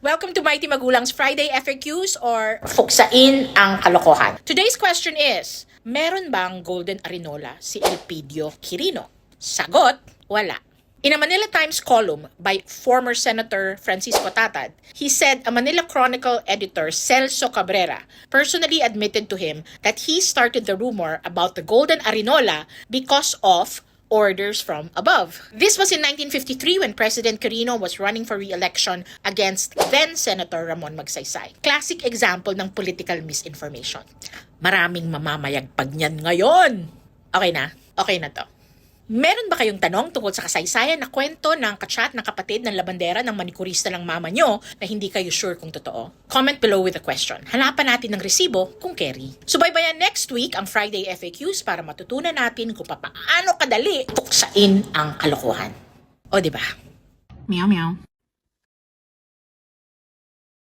Welcome to Mighty Magulang's Friday FAQs or Fuksain ang Kalokohan. Today's question is, meron bang Golden Arinola si Elpidio Quirino? Sagot, wala. In a Manila Times column by former Senator Francisco Tatad, he said a Manila Chronicle editor, Celso Cabrera, personally admitted to him that he started the rumor about the Golden Arinola because of orders from above. This was in 1953 when President Quirino was running for re-election against then-Senator Ramon Magsaysay. Classic example ng political misinformation. Maraming mamamayagpag niyan ngayon. Okay na? Okay na to. Meron ba kayong tanong tungkol sa kasaysayan na kwento ng kachat ng kapatid ng labandera ng manikurista ng mama nyo na hindi kayo sure kung totoo? Comment below with a question. Hanapan natin ng resibo kung carry. Subaybayan next week ang Friday FAQs para matutunan natin kung paano kadali tuksain ang kalokohan. O diba? Meow meow.